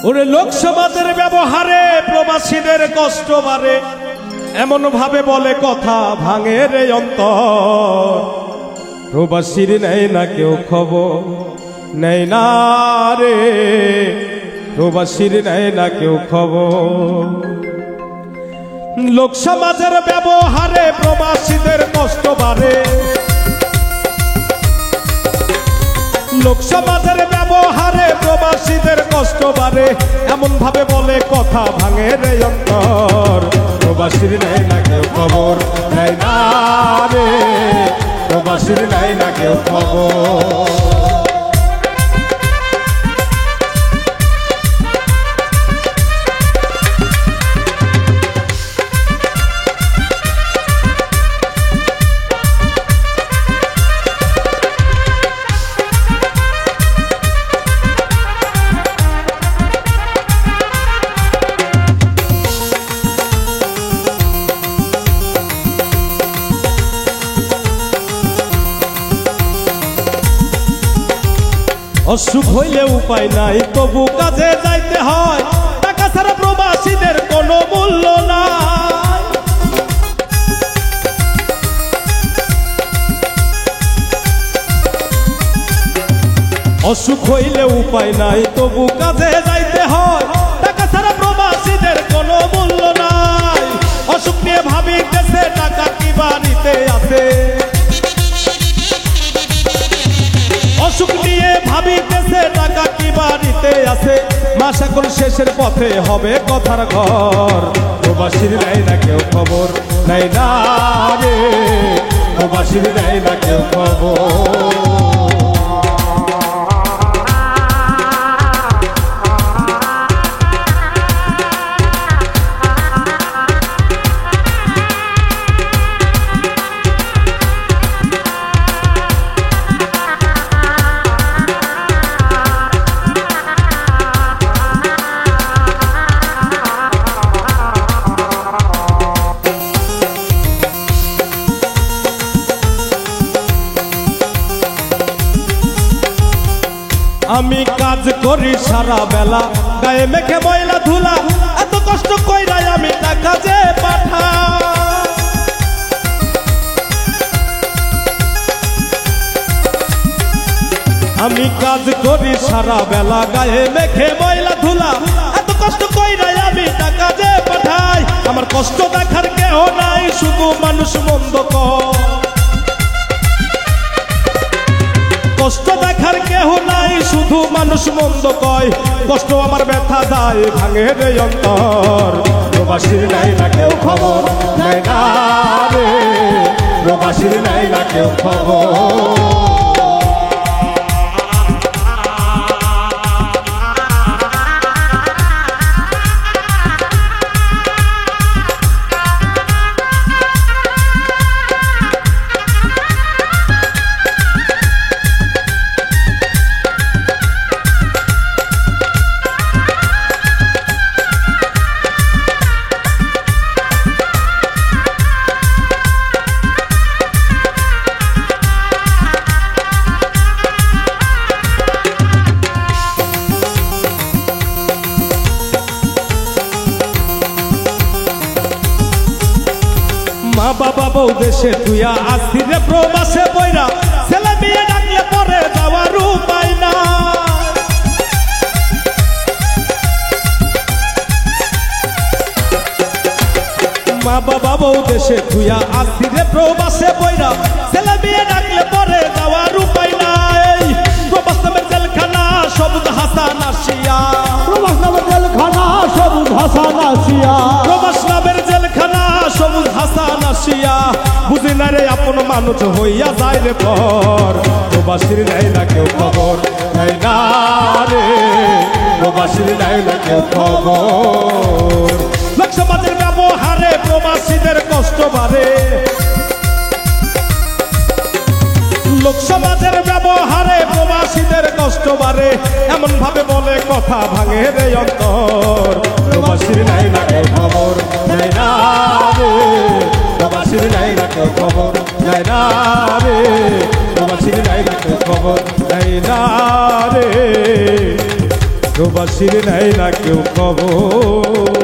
ওরে লোক সমাজের ব্যবহারে প্রবাসীদের কষ্ট বাড়ে, এমন ভাবে বলে কথা ভাঙে রে অন্তর। প্রবাসীর নেই না কেউ খবর, নেই না রে প্রবাসীর নেই না কেউ খবর। লোক সমাজের ব্যবহারে প্রবাসীদের কষ্ট বাড়ে, লোক সমাজের ব্যবহারে প্রবাসীদের কষ্ট বাড়ে, এমন ভাবে বলে কথা ভাঙে রে অন্তর। প্রবাসীর নেই না কেউ খবর, নেই না রে প্রবাসীর নেই না কেউ খবর। অসুখ হইলে উপায় নাই, তবু কাজে যাইতে হয়, টাকা ছাড়া প্রবাসীদের কোনো মূল্য নাই। অসুখ হইলে উপায় নাই, তবু কাজে যাইতে হয়, টাকা ছাড়া প্রবাসীদের কোনো মূল্য নাই। অসুখ নিয়ে ভাবিতেছে টাকা কি বাড়িতে আছে, অসুখ নিয়ে ভাবিতেছে টাকা কি বাড়িতে আছে। মাস এখন শেষের পথে হবে কথার ঘর। প্রবাসীর নেই না কেউ খবর, নেই না রে প্রবাসীর নেই না কেউ খবর। আমি কাজ করি সারা বেলা, গায়ে মেখে ময়লা ধুলা, এত কষ্ট কইরাই আমি টাকা যে পাঠাই। আমি কাজ করি সারা বেলা, গায়ে মেখে ময়লা ধুলা, এত কষ্ট কইরাই আমি টাকা যে পাঠাই। আমার কষ্ট দেখার কেহ নাই, শুধু মানুষ মন্দ কয়। কষ্ট দেখার কেহ নাই, শুধু মানুষ মন্দ কয়। কষ্ট আমার ব্যথা যায় ভাঙে রে অন্তর। প্রবাসীর নাই না কেউ খবর, নাই না রে প্রবাসীর নাই না কেউ খবর। মা বাবা বউ দেশে তুইয়া আসি রে প্রবাসে বইরা, ছেলে মেয়ে ডাকলে পরে যাওয়ার উপায় না। মা বাবা বউ দেশে তুইয়া আসি রে প্রবাসে বইরা, ছেলে মেয়ে ডাকলে পরে যাওয়ার উপায় নাই। প্রবাস নামের জেলখানা সবুজ হাসান আসিয়া, প্রবাস নামের জেলখানা সবুজ হাসান আসিয়া, প্রবাস নামের জেলখানা সবুজ হাসান আসিয়া। বুঝি না রে আপন মানুষ হইয়া যায় রে পর। প্রবাসীর নেই না কেউ খবর, নেই না রে প্রবাসীর নেই না কেউ খবর। লোক সমাজের ব্যবহারে প্রবাসীদের কষ্ট বাড়ে, লোক সমাজের ব্যবহারে প্রবাসীদের কষ্ট বাড়ে, এমন ভাবে বলে কথা ভাঙে রে অন্তর। প্রবাসীর নাই না কেউ খবর, নাই না রে প্রবাসীর নাই না কেউ খবর, নাই না রে প্রবাসীর নাই না কেউ খবর, নাই না রে প্রবাসীর নেয় না কেউ খবর।